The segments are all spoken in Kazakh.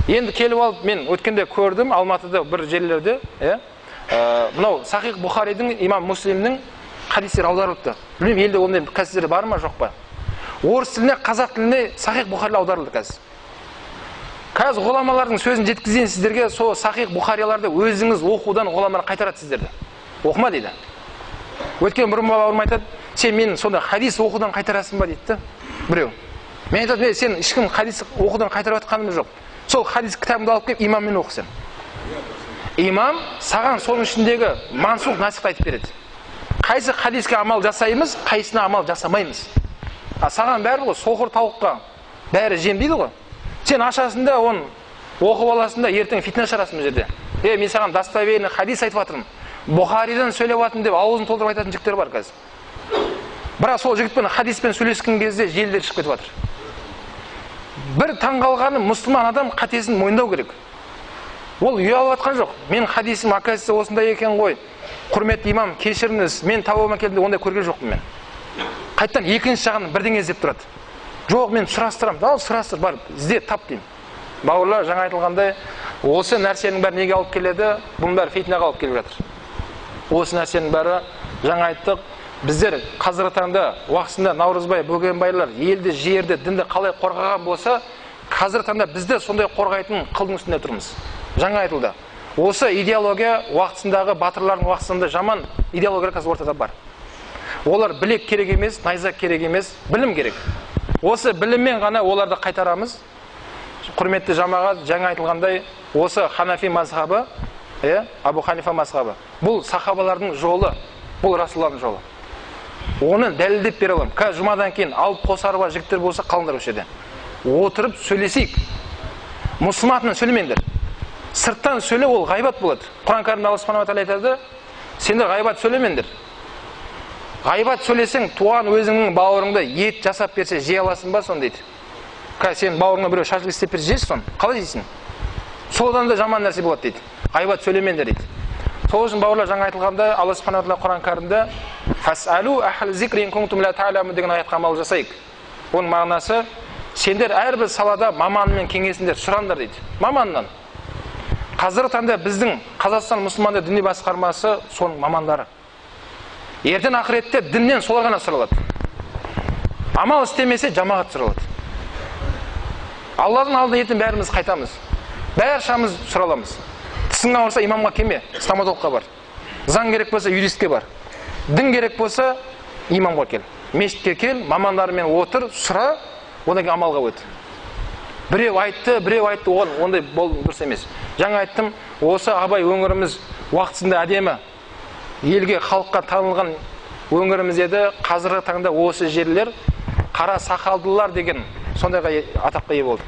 Енді келіп алып, мен өткенде көрдім Алматыда бір жерлерде, мынау Сахих Бухаридің, имам Муслимнің хадистері аударылыпты. Білмеймін, елде ондай кәсіздер бар ма, жоқ па? Орыс тіліне, қазақ тіліне Сахих Бухари аударылды қазір. Қазір ғұламалардың сөзін жеткізейін сіздерге, сол Сахих Бухариларды өзіңіз оқудан ғұламалар қайтарады сіздерді. Оқыма дейді. Өткен бір бауырым айтады, сен мен сонда хадис оқудан қайтарасың ба дейді біреу. Мен айтады, сен ешкім хадис оқудан қайтарып жатқаным жоқ. Сол хадис кітабыңды алып келіп имаммен оқысың. Имам саған соның ішіндегі мансух насихат айтып береді. Қайсы хадиске амал жасаймыз, қайсына амал жасамаймыз. Саған бәрі ғой, соқыр тауыққа бәрі жем дейді ғой. Сен ашасында оны оқып аласында, ертең фитна шығарасың бұл жерде. Мен саған достоверный хадис айтып жатырмын. Бухаридан сөйлеп жатырмын деп аузын толтырып айтатын жігіттер бар қазір. Бірақ сол жігітпен хадиспен сөйлескен кезде желдер шығып кетіп жатыр. Бір таңғалғаны мұсылман адам қатесін мойындау керек. Ол ұялып жатқан жоқ. Мен хадисім оказывается осындай екен ғой. Құрметті имам, кешіріңіз, мен тауыма келдім, ондай көрген жоқпын мен. Қайттан екінші жағын бірдеңе іздеп тұрады. Жоқ, мен сұрастырамын. Ал сұрастыр, бар, ізде тап деймін. Бауырлар, жаңа айтылғандай, осы нәрсенің бәрі неге алып келеді? Бұның бәрі фитнаға алып келіп жатыр. Осы нәрсенің бәрі, жаңа айттық, біздер қазіргі таңда уақытында Наурызбай, Бөгенбайлар елді, жерді, дінді қалай қорғаған болса, қазіргі таңда бізді сондай қорғайтын қылдың үстінде тұрмыз. Жаңа айтылды. Осы идеология уақытындағы батырлардың уақытында жаман идеология қазір ортада бар. Олар білек керек емес, найза керек емес, білім керек. Осы біліммен ғана оларды қайтарамыз. Құрметті жамағат, жаңа айтылғандай, осы Ханафи мазхабы, Абу Ханифа мазхабы. Бұл сахабалардың жолы, бұл Расуллахтың жолы. Оны дәлелдеп бере аламын. Қазір жұмадан кейін алып қосарба жігіттер болса қалыңдар осы жерде. Отырып сөйлесейік. Мұсылманмен сөйлемеңдер. Сырттан сөйле, ол ғайбат болады. Құран кәрімде Алла субханала тағала айтады, сендер ғайбат сөйлемеңдер. Ғайбат сөйлесең, туған өзіңнің бауырыңды ет жасап берсе, жей аласың ба сон дейді. Сен бауырыңа біреу шашлык істеп берсе, жейсің сон, қалай жейсің? Содан да жаман нәрсе болады дейді. Ғайбат сөйлемеңдер дейді. Сол үшін бауырлар, жаңа айтылғанда Алла субханала тағала Құран кәрімде «Фас'алу ахл зикри ин кунтум ла та'ламун» деген аятқа амал жасайық. Оның мағынасы, сендер әрбір салада маманмен кеңесіңдер, сұраңдар дейді. Маманнан. Қазіргі таңда біздің Қазақстан мұсылмандар діни басқармасы соның мамандары. Ертең ақыретте діннен солар ғана сұралады. Амал істемесе жамағат сұралады. Алланың алдына ертең бәріміз қайтамыз. Бәр шамыз сұраламыз. Тісің ауырса имамға келме, стоматологқа бар. Заң керек болса юристке бар. Дін керек болса имамға кел. Мешітке кел, мамандармен отыр, сұра, одан кейін амалға өт. Біреу айтты, ондай бол дұрыс емес. Жаңа айттым, осы Абай өңіріміз уақытысында әдемі, елге, халыққа танылған өңіріміз еді. Қазіргі таңда осы жерлер қара сақалдылар деген сондайға атаққа ие болды.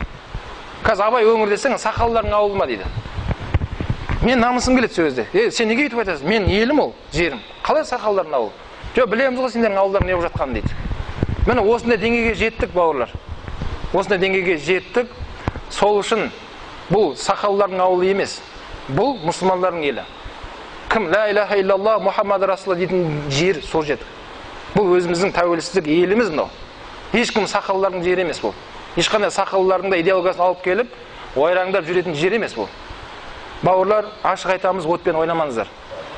Қазір Абай өңір десең, сақалдылардың ауылы ма дейді. Мен намысым келеді сөзде. Сен неге өйтіп айтасың? Мен елім ол, жерім. Қалай сақалдардың ауылы? Жоқ, білеміз ғой сендердің ауылдар не болып жатқанын дейді. Міне осындай деңгейге жеттік, бауырлар. Осындай деңгейге жеттік. Сол үшін бұл сақалдардың ауылы емес. Бұл мұсылмандардың елі. Кім ла илаха иллалла Мұхаммад Расулалла дейтін жер сол жеді. Бұл өзіміздің тәуелсіздік еліміз мынау. Ешкім сақалдардың жері емес бұл. Ешқандай сақалдардың да идеологиясын алып келіп, ойраңдап жүретін жер емес бұл. Бауырлар, ашық айтамыз, отпен ойнамаңыздар.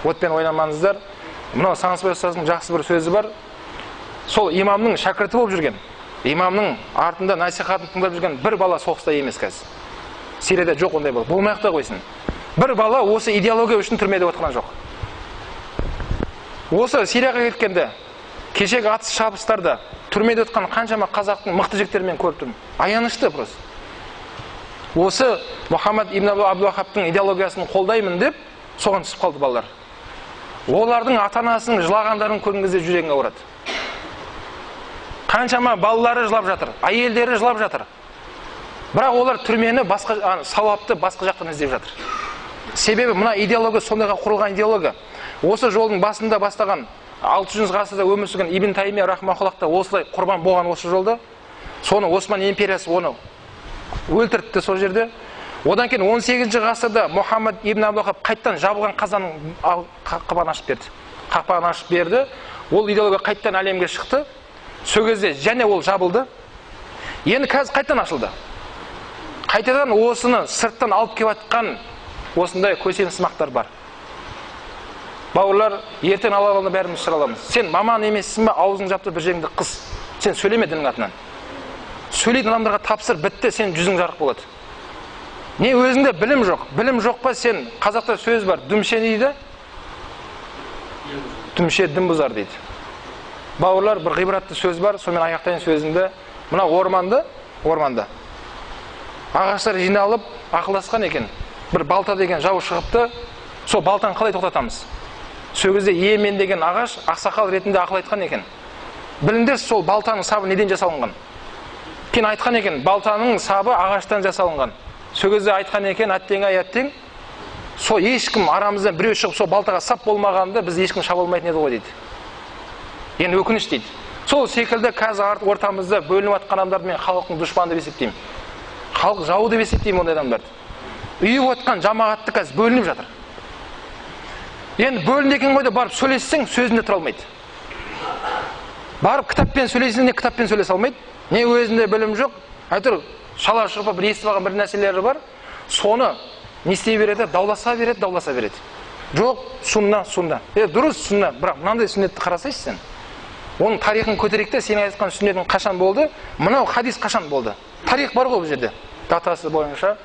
Отпен ойнамаңыздар. Мынау Сансызбай ұстаздың жақсы бір сөзі бар. Сол имамның шәкірті болып жүрген, имамның артында насихатын тыңдап жүрген бір бала соғыста емес қазір. Сирияда жоқ ондай бала. Болмай-ақ та қойсын. Бір бала осы идеология үшін түрмеде отырған жоқ. Осы Сирияға кеткенде, кешегі атыс шабыстарда түрмеде отқан қаншама қазақтың мықты жігіттерімен көріп тұрмын. Аянышты просто. Осы Мұхаммад ибн Абдул-Ваххабтың идеологиясын қолдаймын деп соған түсіп қалды балалар. Олардың ата-анасының жылағандарын көрген кезде жүрегің ауырады. Қаншама балалары жылап жатыр, әйелдері жылап жатыр. Бірақ олар түрмені сауапты басқа жақтан іздеп жатыр. Себебі мына идеология сондайға құрылған идеология. Осы жолдың басында бастаған 600 ғасырда өмір сүрген Ибн Таймия рахмахуллахта осылай құрбан болған осы жолда. Соны Осман империясы оны өлтіртті сол жерде. Одан кейін 18 ғасырда Мұхаммад ибн Абдул-Ваххаб қайттан жабылған қазанның қақпағын ашып берді. Қақпағын ашып берді. Ол идеология қайттан әлемге шықты. Сол кезде және ол жабылды. Енді қазір қайттан ашылды. Қайтадан осыны сырттан алып келіп жатқан осындай көсемсымақтар бар. Бауырлар, ертең Алла алдында бәріміз шыға аламыз. Сен маман емессің бе, аузың жапты бір жеріңді қыс. Сен сөйлеме діннің атынан. Сөйлейтін адамдарға тапсыр, бітті, сен жүзің жарық болады. Не өзіңде білім жоқ. Білім жоқ па, сен қазақта сөз бар, дүмше дейді. Дүмше дін бұзар дейді. Бауырлар, бір ғибратты сөз бар, сонымен аяқтайын сөзімді. Мына орманда ағаштар жиналып ақылдасқан екен. Бір балта деген жау шығыпты. Сол балтаны қалай тоқтатамыз? Сол кезде Емен деген ағаш ақсақал ретінде ақыл айтқан екен. Біліңдер, сол балтаның сабы неден жасалынған? Кейін айтқан екен, балтаның сабы ағаштан жасалынған. Сол кезде айтқан екен, әттең, сол ешкім арамыздан біреу шығып сол балтаға сап болмағанда біз ешкім шаба алмайтын еді ғой дейді. Енді өкініш дейді. Сол секілді қазір ортамызда бөлініп жатқан адамдарды мен халықтың дұшпаны деп есептеймін. Халық жауы деп есептеймін ондай адамдарды. Үйіп отқан жамағатты қазір бөлініп жатыр. Енді бөлінді екен ғой да барып сөйлессең, сөзінде тұра алмайды. Барып кітаппен сөйлесең, не кітаппен сөйлесе алмайды, не өзінде білім жоқ. Әйтеуір шала шұрпа бір естіп алған бір нәрселері бар. Соны не істей береді? Дауласа береді. Жоқ, сунна. Дұрыс сунна, бірақ мынандай сүннетті қарасайшы сен. Оның тарихын көтеректе, сен айтқан сүннетің қашан болды? Мынау хадис қашан болды? Тарих бар ғой бұл жерде. Датасы бойынша